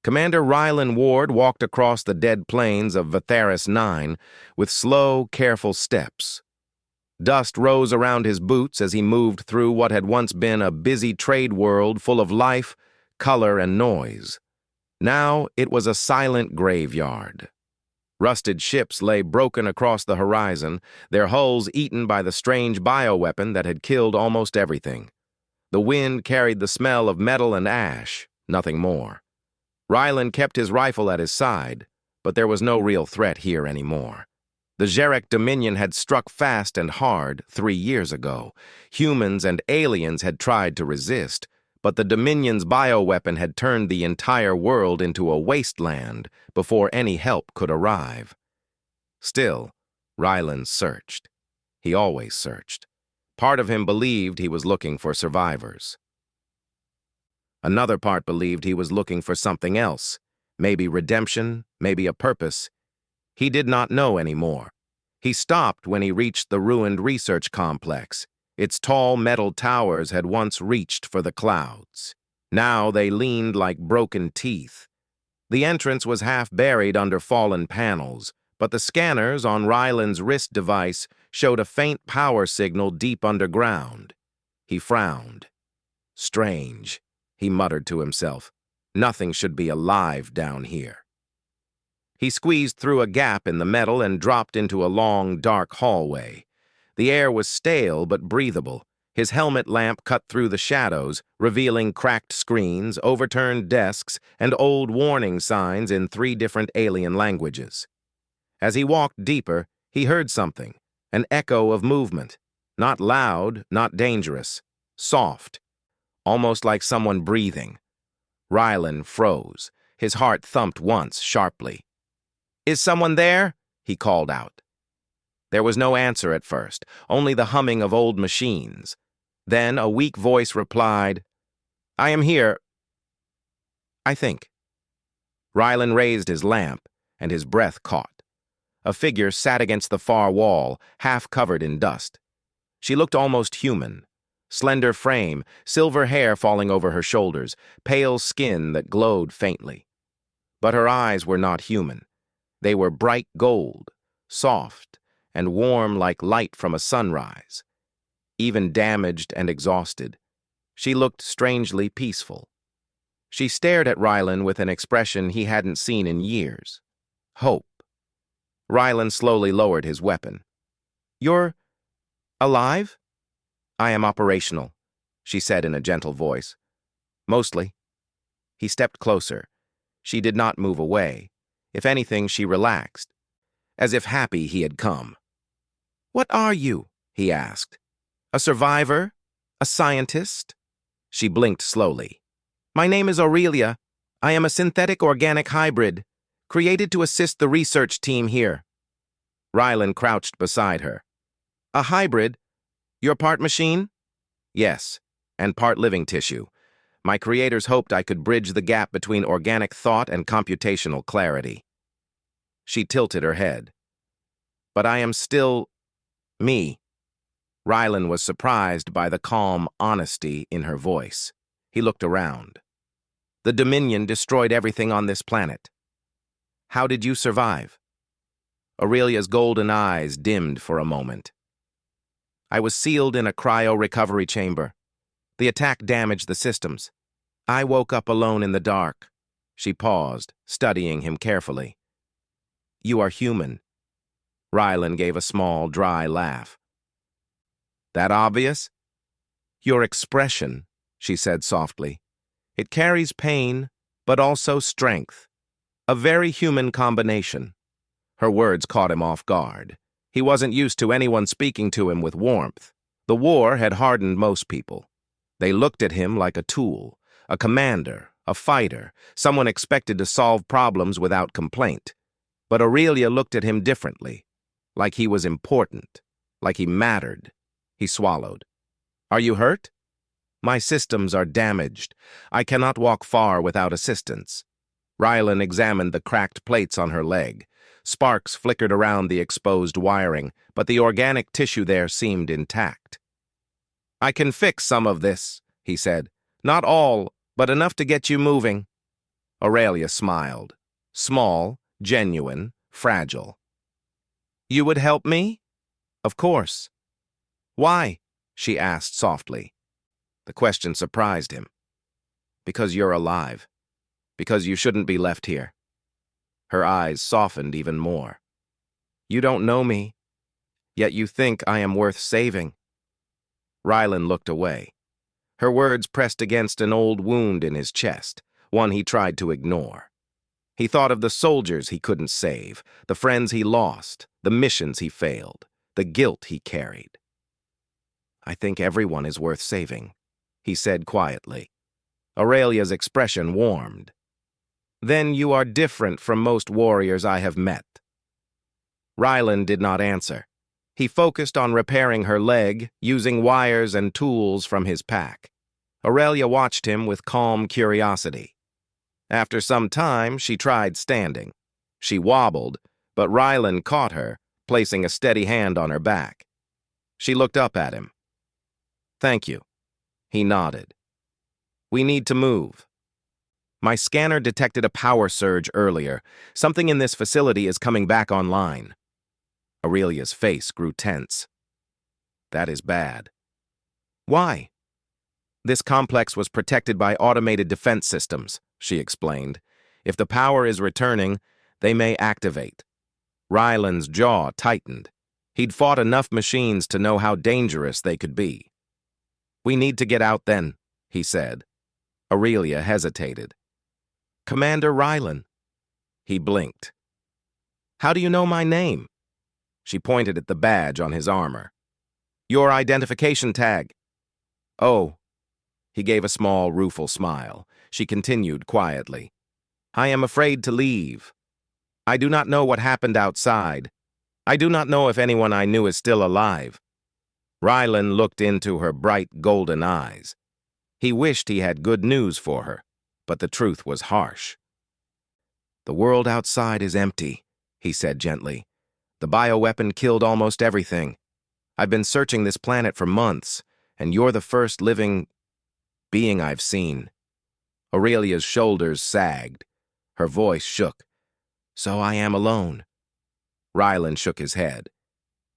Commander Rylan Ward walked across the dead plains of Vatharis 9 with slow, careful steps. Dust rose around his boots as he moved through what had once been a busy trade world full of life, color, and noise. Now it was a silent graveyard. Rusted ships lay broken across the horizon, their hulls eaten by the strange bioweapon that had killed almost everything. The wind carried the smell of metal and ash, nothing more. Rylan kept his rifle at his side, but there was no real threat here anymore. The Xeric Dominion had struck fast and hard 3 years ago. Humans and aliens had tried to resist, but the Dominion's bioweapon had turned the entire world into a wasteland before any help could arrive. Still, Rylan searched. He always searched. Part of him believed he was looking for survivors. Another part believed he was looking for something else, maybe redemption, maybe a purpose. He did not know anymore. He stopped when he reached the ruined research complex. Its tall metal towers had once reached for the clouds. Now they leaned like broken teeth. The entrance was half buried under fallen panels, but the scanners on Rylan's wrist device showed a faint power signal deep underground. He frowned. Strange, he muttered to himself. Nothing should be alive down here. He squeezed through a gap in the metal and dropped into a long, dark hallway. The air was stale but breathable. His helmet lamp cut through the shadows, revealing cracked screens, overturned desks, and old warning signs in 3 different alien languages. As he walked deeper, he heard something, an echo of movement. Not loud, not dangerous. Soft, almost like someone breathing. Rylan froze. His heart thumped once, sharply. "Is someone there?" he called out. There was no answer at first, only the humming of old machines. Then a weak voice replied, "I am here, I think." Rylan raised his lamp, and his breath caught. A figure sat against the far wall, half covered in dust. She looked almost human. Slender frame, silver hair falling over her shoulders, pale skin that glowed faintly. But her eyes were not human. They were bright gold, soft, and warm like light from a sunrise. Even damaged and exhausted, she looked strangely peaceful. She stared at Rylan with an expression he hadn't seen in years. Hope. Rylan slowly lowered his weapon. "You're alive?" "I am operational," she said in a gentle voice. "Mostly." He stepped closer. She did not move away. If anything, she relaxed, as if happy he had come. "What are you?" he asked. "A survivor? A scientist?" She blinked slowly. "My name is Aurelia. I am a synthetic-organic hybrid, created to assist the research team here." Rylan crouched beside her. "A hybrid? You're part machine?" "Yes, and part living tissue. My creators hoped I could bridge the gap between organic thought and computational clarity." She tilted her head. "But I am still me." Rylan was surprised by the calm honesty in her voice. He looked around. "The Dominion destroyed everything on this planet. How did you survive?" Aurelia's golden eyes dimmed for a moment. "I was sealed in a cryo-recovery chamber. The attack damaged the systems. I woke up alone in the dark." She paused, studying him carefully. "You are human." Rylan gave a small, dry laugh. "That obvious?" "Your expression," she said softly. "It carries pain, but also strength. A very human combination." Her words caught him off guard. He wasn't used to anyone speaking to him with warmth. The war had hardened most people. They looked at him like a tool, a commander, a fighter, someone expected to solve problems without complaint. But Aurelia looked at him differently, like he was important, like he mattered. He swallowed. "Are you hurt?" "My systems are damaged. I cannot walk far without assistance." Rylan examined the cracked plates on her leg. Sparks flickered around the exposed wiring, but the organic tissue there seemed intact. "I can fix some of this," he said. "Not all, but enough to get you moving." Aurelia smiled. Small, genuine, fragile. You would help me? Of course. Why? She asked softly. The question surprised him. Because you're alive. Because you shouldn't be left here. Her eyes softened even more. You don't know me, yet you think I am worth saving. Rylan looked away. Her words pressed against an old wound in his chest, one he tried to ignore. He thought of the soldiers he couldn't save, the friends he lost, the missions he failed, the guilt he carried. I think everyone is worth saving, he said quietly. Aurelia's expression warmed. Then you are different from most warriors I have met. Rylan did not answer. He focused on repairing her leg, using wires and tools from his pack. Aurelia watched him with calm curiosity. After some time, she tried standing. She wobbled, but Rylan caught her, placing a steady hand on her back. She looked up at him. Thank you. He nodded. We need to move. My scanner detected a power surge earlier. Something in this facility is coming back online. Aurelia's face grew tense. That is bad. Why? This complex was protected by automated defense systems, she explained. If the power is returning, they may activate. Rylan's jaw tightened. He'd fought enough machines to know how dangerous they could be. We need to get out then, he said. Aurelia hesitated. Commander Rylan. He blinked. How do you know my name? She pointed at the badge on his armor. Your identification tag. Oh. He gave a small, rueful smile. She continued quietly. I am afraid to leave. I do not know what happened outside. I do not know if anyone I knew is still alive. Rylan looked into her bright golden eyes. He wished he had good news for her, but the truth was harsh. The world outside is empty, he said gently. The bioweapon killed almost everything. I've been searching this planet for months, and you're the first living being I've seen. Aurelia's shoulders sagged. Her voice shook. So I am alone. Rylan shook his head.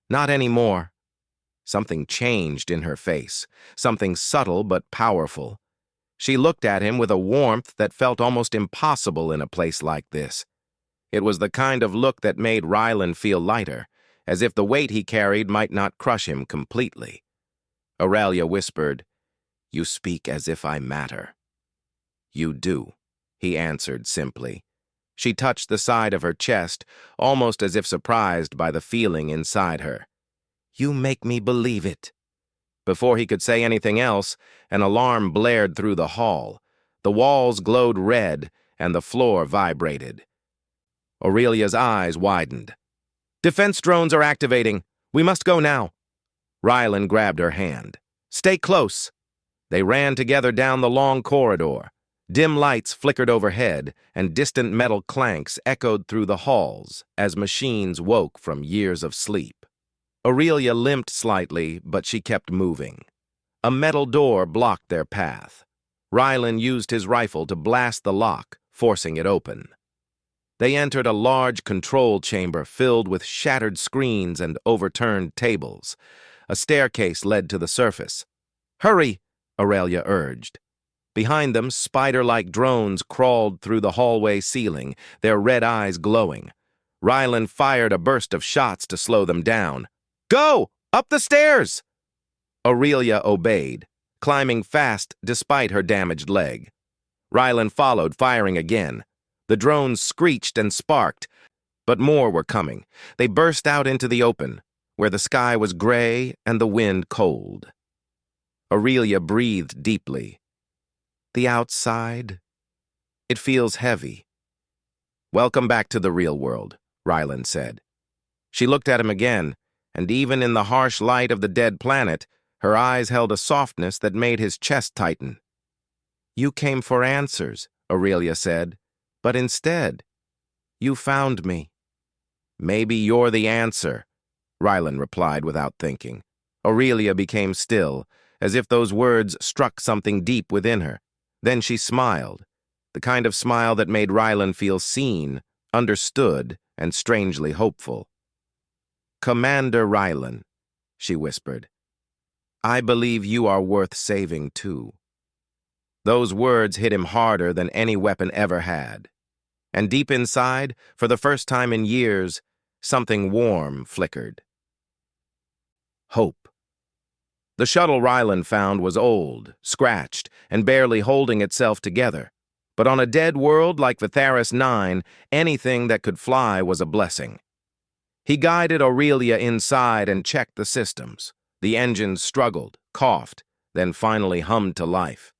Not anymore. Something changed in her face, something subtle but powerful. She looked at him with a warmth that felt almost impossible in a place like this. It was the kind of look that made Rylan feel lighter, as if the weight he carried might not crush him completely. Aurelia whispered, You speak as if I matter. You do, he answered simply. She touched the side of her chest, almost as if surprised by the feeling inside her. You make me believe it. Before he could say anything else, an alarm blared through the hall. The walls glowed red, and the floor vibrated. Aurelia's eyes widened. Defense drones are activating. We must go now. Rylan grabbed her hand. Stay close. They ran together down the long corridor. Dim lights flickered overhead, and distant metal clanks echoed through the halls as machines woke from years of sleep. Aurelia limped slightly, but she kept moving. A metal door blocked their path. Rylan used his rifle to blast the lock, forcing it open. They entered a large control chamber filled with shattered screens and overturned tables. A staircase led to the surface. Hurry, Aurelia urged. Behind them, spider-like drones crawled through the hallway ceiling, their red eyes glowing. Rylan fired a burst of shots to slow them down. Go! Up the stairs! Aurelia obeyed, climbing fast despite her damaged leg. Rylan followed, firing again. The drones screeched and sparked, but more were coming. They burst out into the open, where the sky was gray and the wind cold. Aurelia breathed deeply. The outside? It feels heavy. Welcome back to the real world, Rylan said. She looked at him again, and even in the harsh light of the dead planet, her eyes held a softness that made his chest tighten. You came for answers, Aurelia said, but instead, you found me. Maybe you're the answer, Rylan replied without thinking. Aurelia became still, as if those words struck something deep within her. Then she smiled. the kind of smile that made Rylan feel seen, understood, and strangely hopeful. "Commander Rylan," she whispered, "I believe you are worth saving too." Those words hit him harder than any weapon ever had. And deep inside, for the first time in years, something warm flickered. Hope. The shuttle Rylan found was old, scratched, and barely holding itself together. But on a dead world like Vitharis 9, anything that could fly was a blessing. He guided Aurelia inside and checked the systems. The engines struggled, coughed, then finally hummed to life.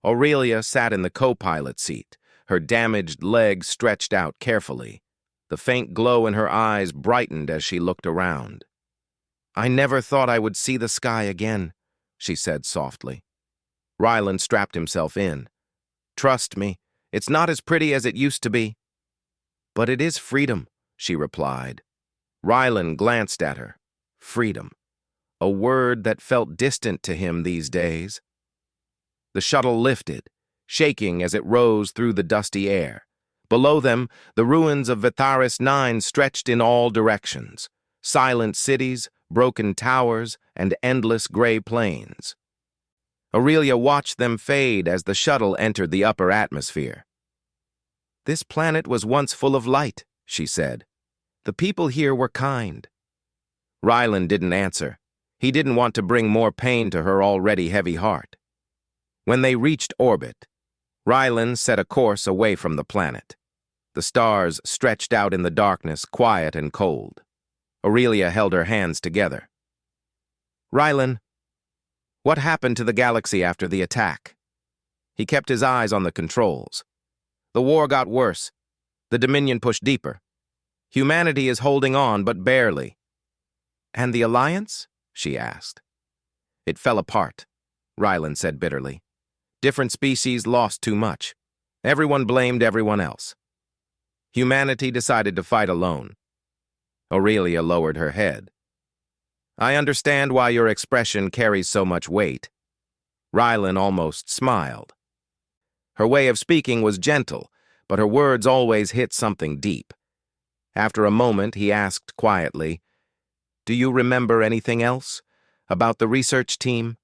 Aurelia sat in the co-pilot seat, her damaged legs stretched out carefully. The faint glow in her eyes brightened as she looked around. "I never thought I would see the sky again," she said softly. Rylan strapped himself in. "Trust me, it's not as pretty as it used to be." "But it is freedom," she replied. Rylan glanced at her. Freedom. A word that felt distant to him these days. The shuttle lifted, shaking as it rose through the dusty air. Below them, the ruins of Vitharis 9 stretched in all directions. Silent cities, broken towers, and endless gray plains. Aurelia watched them fade as the shuttle entered the upper atmosphere. "This planet was once full of light," she said. "The people here were kind." Rylan didn't answer. He didn't want to bring more pain to her already heavy heart. When they reached orbit, Rylan set a course away from the planet. The stars stretched out in the darkness, quiet and cold. Aurelia held her hands together. "Rylan, what happened to the galaxy after the attack?" He kept his eyes on the controls. "The war got worse. The Dominion pushed deeper. Humanity is holding on, but barely." "And the Alliance?" she asked. "It fell apart," Rylan said bitterly. "Different species lost too much. Everyone blamed everyone else. Humanity decided to fight alone." Aurelia lowered her head. "I understand why your expression carries so much weight." Rylan almost smiled. Her way of speaking was gentle, but her words always hit something deep. After a moment, he asked quietly, "Do you remember anything else? About the research team?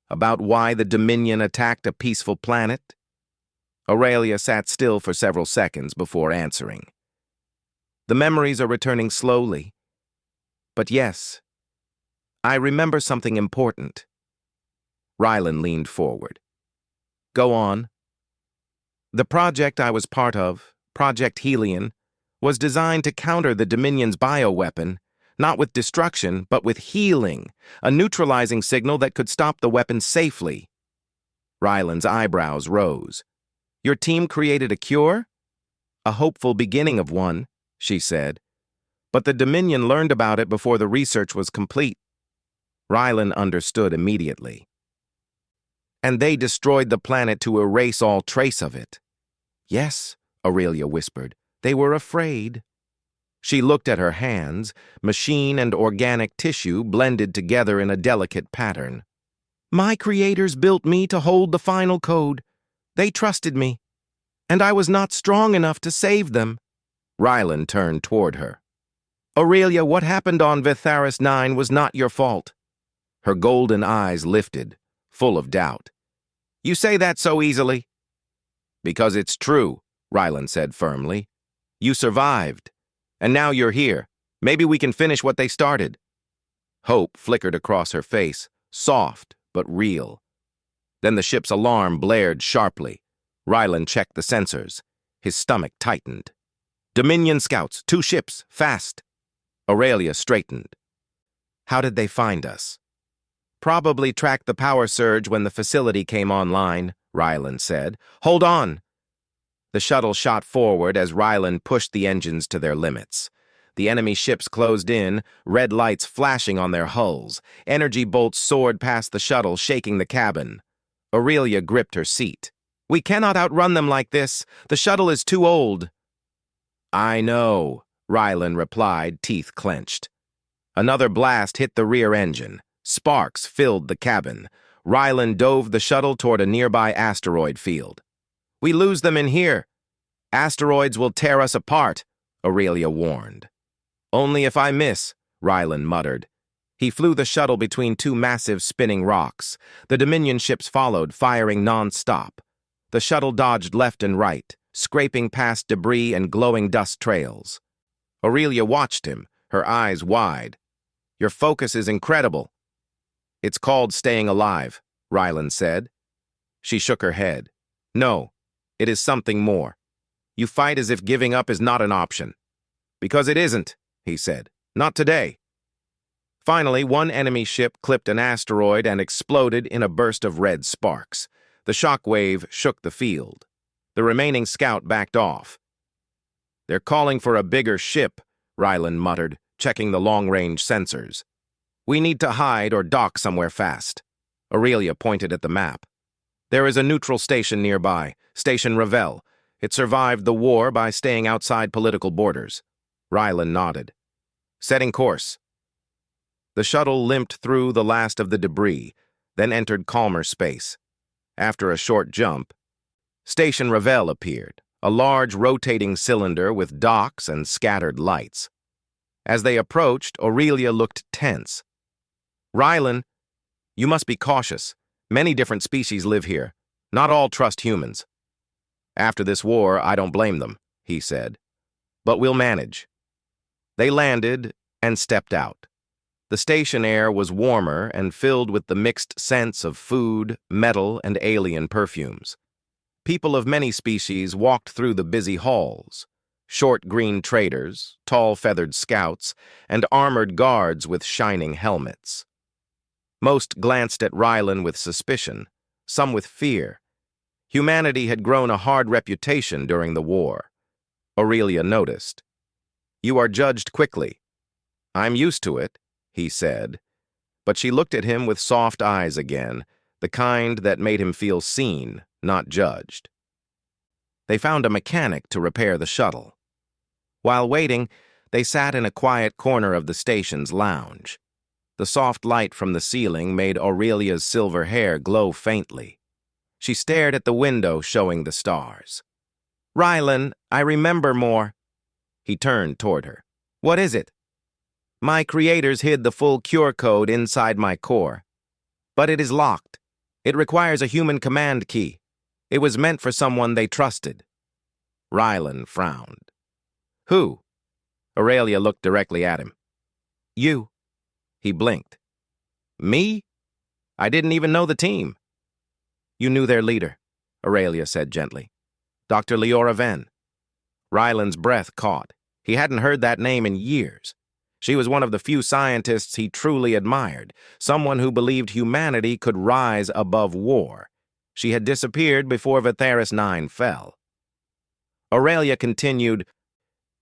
About why the Dominion attacked a peaceful planet?" Aurelia sat still for several seconds before answering. "The memories are returning slowly. But yes, I remember something important." Rylan leaned forward. "Go on." "The project I was part of, Project Helion, was designed to counter the Dominion's bioweapon, not with destruction, but with healing, a neutralizing signal that could stop the weapon safely." Rylan's eyebrows rose. "Your team created a cure?" "A hopeful beginning of one," she said. "But the Dominion learned about it before the research was complete." Rylan understood immediately. "And they destroyed the planet to erase all trace of it." "Yes," Aurelia whispered. "They were afraid." She looked at her hands, machine and organic tissue blended together in a delicate pattern. "My creators built me to hold the final code. They trusted me. And I was not strong enough to save them." Rylan turned toward her. "Aurelia, what happened on Vitharis 9 was not your fault." Her golden eyes lifted, full of doubt. "You say that so easily." "Because it's true," Rylan said firmly. "You survived. And now you're here. Maybe we can finish what they started." Hope flickered across her face, soft but real. Then the ship's alarm blared sharply. Rylan checked the sensors. His stomach tightened. "Dominion scouts, 2 ships, fast." Aurelia straightened. "How did they find us?" "Probably tracked the power surge when the facility came online," Rylan said. "Hold on." The shuttle shot forward as Rylan pushed the engines to their limits. The enemy ships closed in, red lights flashing on their hulls. Energy bolts soared past the shuttle, shaking the cabin. Aurelia gripped her seat. "We cannot outrun them like this. The shuttle is too old." "I know," Rylan replied, teeth clenched. Another blast hit the rear engine. Sparks filled the cabin. Rylan dove the shuttle toward a nearby asteroid field. We lose them in here. Asteroids will tear us apart, Aurelia warned. Only if I miss, Rylan muttered. He flew the shuttle between two massive spinning rocks. The Dominion ships followed, firing non-stop. The shuttle dodged left and right, scraping past debris and glowing dust trails. Aurelia watched him, her eyes wide. Your focus is incredible. It's called staying alive, Rylan said. She shook her head. No, it is something more. You fight as if giving up is not an option. Because it isn't, he said. Not today. Finally, one enemy ship clipped an asteroid and exploded in a burst of red sparks. The shockwave shook the field. The remaining scout backed off. They're calling for a bigger ship, Rylan muttered, checking the long-range sensors. We need to hide or dock somewhere fast. Aurelia pointed at the map. There is a neutral station nearby, Station Ravel. It survived the war by staying outside political borders. Rylan nodded. Setting course. The shuttle limped through the last of the debris, then entered calmer space. After a short jump, Station Ravel appeared, a large rotating cylinder with docks and scattered lights. As they approached, Aurelia looked tense. Rylan, you must be cautious. Many different species live here. Not all trust humans. After this war, I don't blame them, he said. But we'll manage. They landed and stepped out. The station air was warmer and filled with the mixed scents of food, metal, and alien perfumes. People of many species walked through the busy halls. Short green traders, tall feathered scouts, and armored guards with shining helmets. Most glanced at Rylan with suspicion, some with fear. Humanity had grown a hard reputation during the war. Aurelia noticed. You are judged quickly. I'm used to it, he said. But she looked at him with soft eyes again, the kind that made him feel seen, not judged. They found a mechanic to repair the shuttle. While waiting, they sat in a quiet corner of the station's lounge. The soft light from the ceiling made Aurelia's silver hair glow faintly. She stared at the window showing the stars. Rylan, I remember more. He turned toward her. What is it? My creators hid the full cure code inside my core. But it is locked. It requires a human command key. It was meant for someone they trusted. Rylan frowned. Who? Aurelia looked directly at him. You. He blinked. Me? I didn't even know the team. You knew their leader, Aurelia said gently. Dr. Leora Venn. Rylan's breath caught. He hadn't heard that name in years. She was one of the few scientists he truly admired, someone who believed humanity could rise above war. She had disappeared before Vatheris 9 fell. Aurelia continued,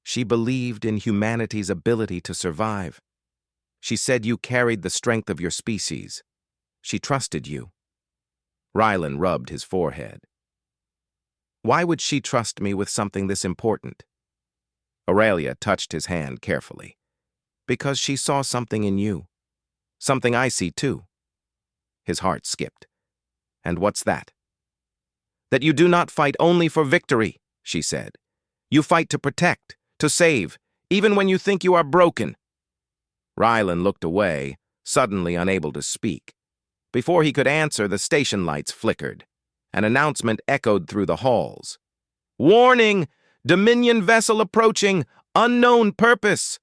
She believed in humanity's ability to survive. She said you carried the strength of your species. She trusted you. Rylan rubbed his forehead. Why would she trust me with something this important? Aurelia touched his hand carefully. Because she saw something in you. Something I see too. His heart skipped. And what's that? That you do not fight only for victory, she said. You fight to protect, to save, even when you think you are broken. Rylan looked away, suddenly unable to speak. Before he could answer, the station lights flickered. An announcement echoed through the halls. Warning! Dominion vessel approaching! Unknown purpose!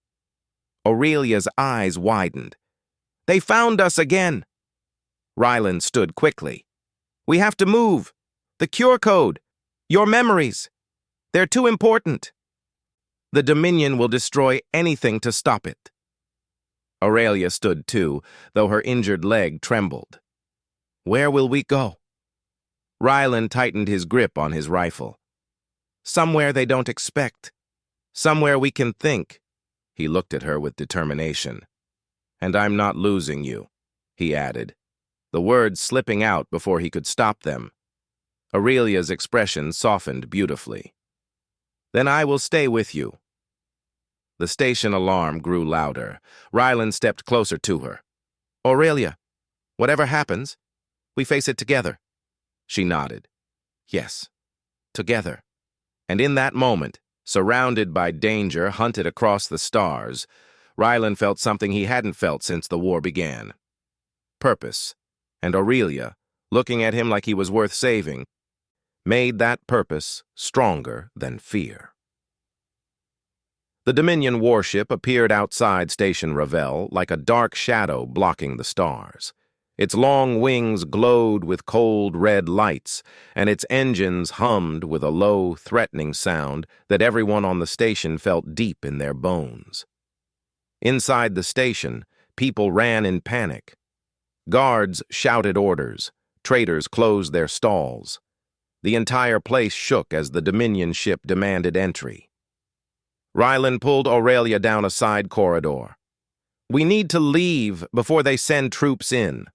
Aurelia's eyes widened. They found us again! Rylan stood quickly. We have to move! The cure code! Your memories! They're too important! The Dominion will destroy anything to stop it. Aurelia stood too, though her injured leg trembled. Where will we go? Rylan tightened his grip on his rifle. Somewhere they don't expect. Somewhere we can think. He looked at her with determination. And I'm not losing you, he added, the words slipping out before he could stop them. Aurelia's expression softened beautifully. Then I will stay with you. The station alarm grew louder. Rylan stepped closer to her. Aurelia, whatever happens, we face it together. She nodded. Yes. together. And in that moment, surrounded by danger hunted across the stars, Rylan felt something he hadn't felt since the war began. Purpose. And Aurelia, looking at him like he was worth saving, made that purpose stronger than fear. The Dominion warship appeared outside Station Ravel like a dark shadow blocking the stars. Its long wings glowed with cold red lights, and its engines hummed with a low, threatening sound that everyone on the station felt deep in their bones. Inside the station, people ran in panic. Guards shouted orders. Traders closed their stalls. The entire place shook as the Dominion ship demanded entry. Rylan pulled Aurelia down a side corridor. "We need to leave before they send troops in."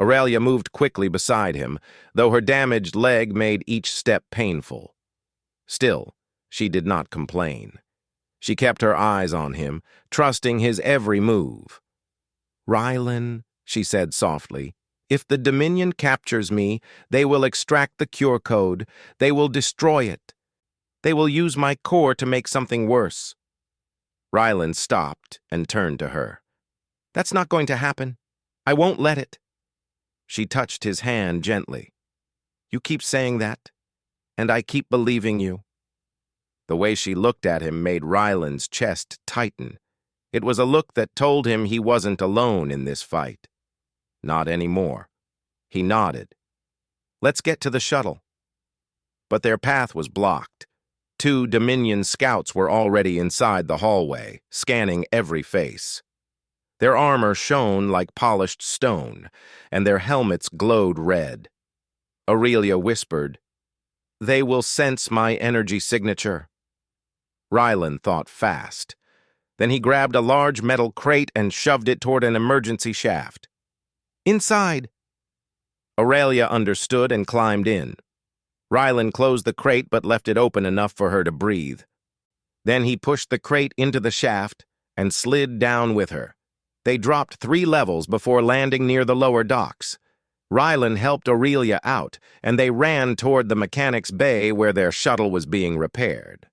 Aurelia moved quickly beside him, though her damaged leg made each step painful. Still, she did not complain. She kept her eyes on him, trusting his every move. "Rylan," she said softly, "if the Dominion captures me, they will extract the cure code. They will destroy it. They will use my core to make something worse." Rylan stopped and turned to her. "That's not going to happen. I won't let it." She touched his hand gently. "You keep saying that, and I keep believing you." The way she looked at him made Rylan's chest tighten. It was a look that told him he wasn't alone in this fight. Not anymore. He nodded. "Let's get to the shuttle." But their path was blocked. 2 Dominion scouts were already inside the hallway, scanning every face. Their armor shone like polished stone, and their helmets glowed red. Aurelia whispered, "They will sense my energy signature." Rylan thought fast. Then he grabbed a large metal crate and shoved it toward an emergency shaft. "Inside!" Aurelia understood and climbed in. Rylan closed the crate but left it open enough for her to breathe. Then he pushed the crate into the shaft and slid down with her. They dropped 3 levels before landing near the lower docks. Rylan helped Aurelia out, and they ran toward the mechanic's bay where their shuttle was being repaired.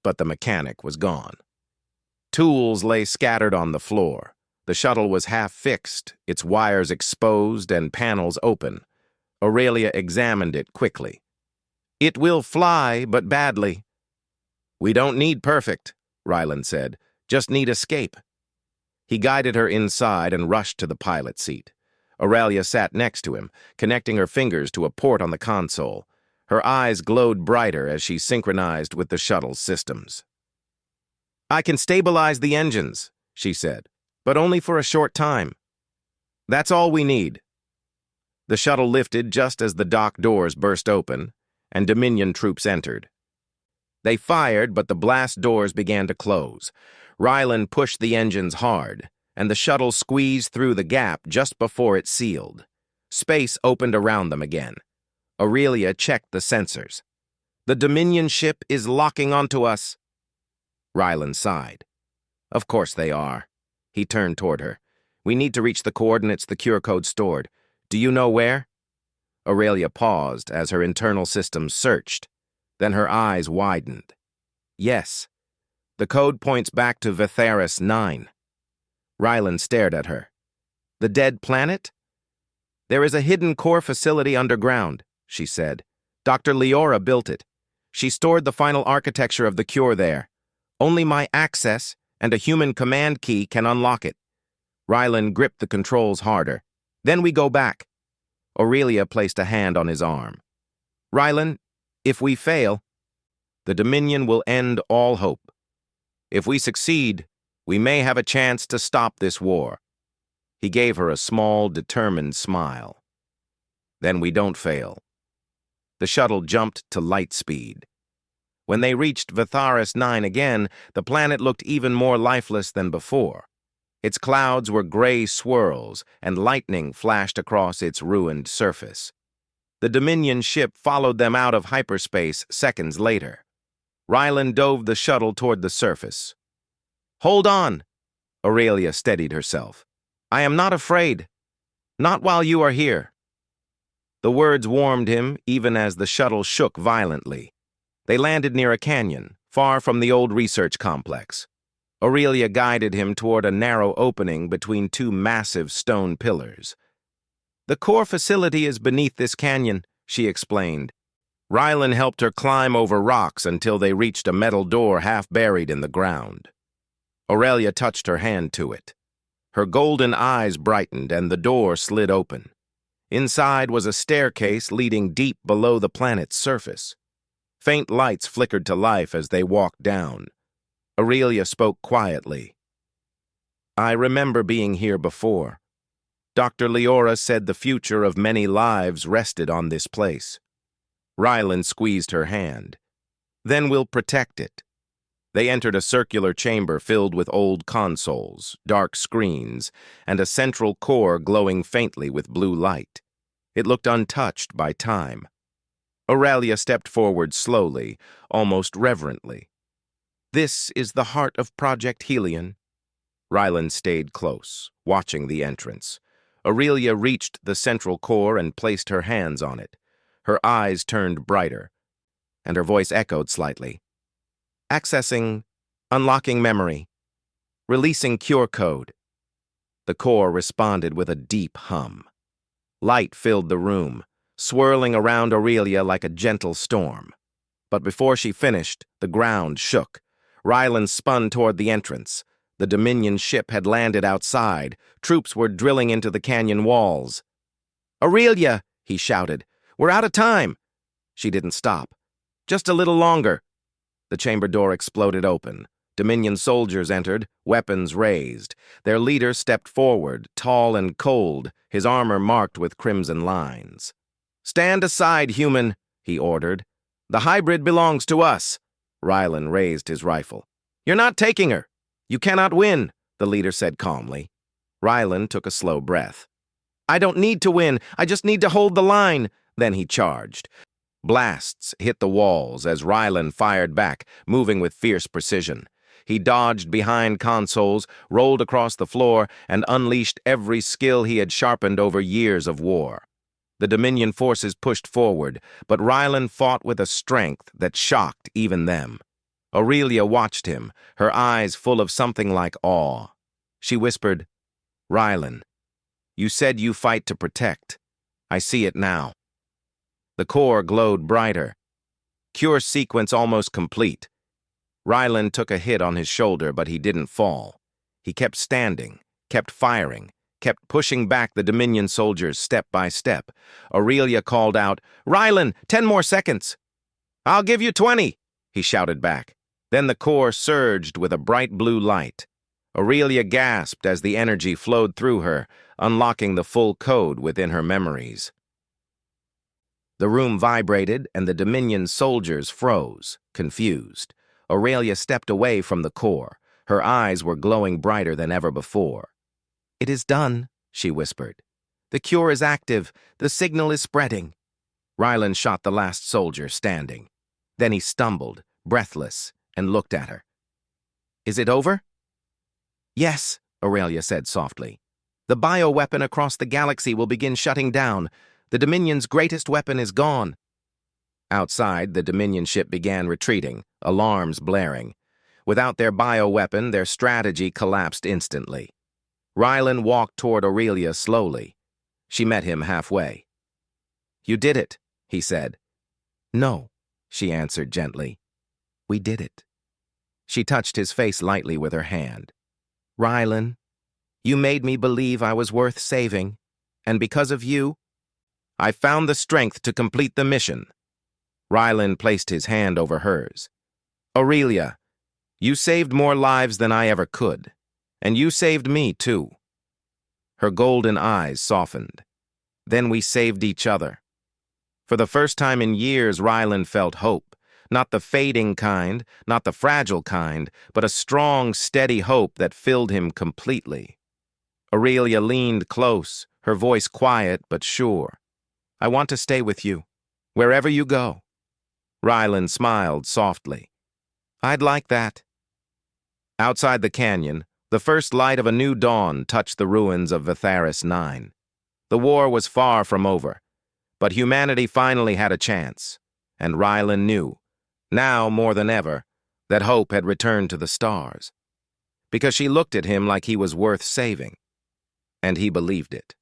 But the mechanic was gone. Tools lay scattered on the floor. The shuttle was half-fixed, its wires exposed and panels open. Aurelia examined it quickly. "It will fly, but badly." "We don't need perfect," Rylan said. "Just need escape." He guided her inside and rushed to the pilot seat. Aurelia sat next to him, connecting her fingers to a port on the console. Her eyes glowed brighter as she synchronized with the shuttle's systems. "I can stabilize the engines," she said, "but only for a short time. That's all we need." The shuttle lifted just as the dock doors burst open, and Dominion troops entered. They fired, but the blast doors began to close. Rylan pushed the engines hard, and the shuttle squeezed through the gap just before it sealed. Space opened around them again. Aurelia checked the sensors. "The Dominion ship is locking onto us." Rylan sighed. "Of course they are." He turned toward her. "We need to reach the coordinates the cure code stored. Do you know where?" Aurelia paused as her internal systems searched. Then her eyes widened. "Yes. The code points back to Vtheris 9. Rylan stared at her. "The dead planet?" "There is a hidden core facility underground," she said. "Dr. Leora built it. She stored the final architecture of the cure there. Only my access and a human command key can unlock it." Rylan gripped the controls harder. "Then we go back." Aurelia placed a hand on his arm. "Rylan, if we fail, the Dominion will end all hope. If we succeed, we may have a chance to stop this war." He gave her a small, determined smile. "Then we don't fail." The shuttle jumped to light speed. When they reached Vtheris 9 again, the planet looked even more lifeless than before. Its clouds were gray swirls, and lightning flashed across its ruined surface. The Dominion ship followed them out of hyperspace seconds later. Rylan dove the shuttle toward the surface. "Hold on!" Aurelia steadied herself. "I am not afraid. Not while you are here." The words warmed him even as the shuttle shook violently. They landed near a canyon, far from the old research complex. Aurelia guided him toward a narrow opening between two massive stone pillars. "The core facility is beneath this canyon," she explained. Rylan helped her climb over rocks until they reached a metal door half buried in the ground. Aurelia touched her hand to it. Her golden eyes brightened and the door slid open. Inside was a staircase leading deep below the planet's surface. Faint lights flickered to life as they walked down. Aurelia spoke quietly. "I remember being here before. Dr. Leora said the future of many lives rested on this place." Rylan squeezed her hand. "Then we'll protect it." They entered a circular chamber filled with old consoles, dark screens, and a central core glowing faintly with blue light. It looked untouched by time. Aurelia stepped forward slowly, almost reverently. "This is the heart of Project Helion." Rylan stayed close, watching the entrance. Aurelia reached the central core and placed her hands on it. Her eyes turned brighter, and her voice echoed slightly. "Accessing, unlocking memory, releasing cure code." The core responded with a deep hum. Light filled the room, swirling around Aurelia like a gentle storm. But before she finished, the ground shook. Rylan spun toward the entrance. The Dominion ship had landed outside. Troops were drilling into the canyon walls. "Aurelia!" he shouted. "We're out of time!" She didn't stop. "Just a little longer." The chamber door exploded open. Dominion soldiers entered, weapons raised. Their leader stepped forward, tall and cold, his armor marked with crimson lines. "Stand aside, human," he ordered. "The hybrid belongs to us." Rylan raised his rifle. "You're not taking her. You cannot win," the leader said calmly. Rylan took a slow breath. "I don't need to win. I just need to hold the line." Then he charged. Blasts hit the walls as Rylan fired back, moving with fierce precision. He dodged behind consoles, rolled across the floor, and unleashed every skill he had sharpened over years of war. The Dominion forces pushed forward, but Rylan fought with a strength that shocked even them. Aurelia watched him, her eyes full of something like awe. She whispered, "Rylan, you said you fight to protect. I see it now." The core glowed brighter. Cure sequence almost complete. Rylan took a hit on his shoulder, but he didn't fall. He kept standing, kept firing, kept pushing back the Dominion soldiers step by step. Aurelia called out, "Rylan, 10 more seconds." "I'll give you 20, he shouted back. Then the core surged with a bright blue light. Aurelia gasped as the energy flowed through her, unlocking the full code within her memories. The room vibrated, and the Dominion soldiers froze, confused. Aurelia stepped away from the core. Her eyes were glowing brighter than ever before. "It is done," she whispered. "The cure is active. The signal is spreading." Rylan shot the last soldier standing. Then he stumbled, breathless, and looked at her. "Is it over?" "Yes," Aurelia said softly. "The bioweapon across the galaxy will begin shutting down. The Dominion's greatest weapon is gone." Outside, the Dominion ship began retreating, alarms blaring. Without their bioweapon, their strategy collapsed instantly. Rylan walked toward Aurelia slowly. She met him halfway. "You did it," he said. "No," she answered gently. "We did it." She touched his face lightly with her hand. "Rylan, you made me believe I was worth saving, and because of you, I found the strength to complete the mission." Rylan placed his hand over hers. "Aurelia, you saved more lives than I ever could, and you saved me too." Her golden eyes softened. "Then we saved each other." For the first time in years, Rylan felt hope. Not the fading kind, not the fragile kind, but a strong, steady hope that filled him completely. Aurelia leaned close, her voice quiet but sure. "I want to stay with you, wherever you go." Rylan smiled softly. "I'd like that." Outside the canyon, the first light of a new dawn touched the ruins of Vitharis 9. The war was far from over. But humanity finally had a chance, and Rylan knew, now more than ever, that hope had returned to the stars. Because she looked at him like he was worth saving, and he believed it.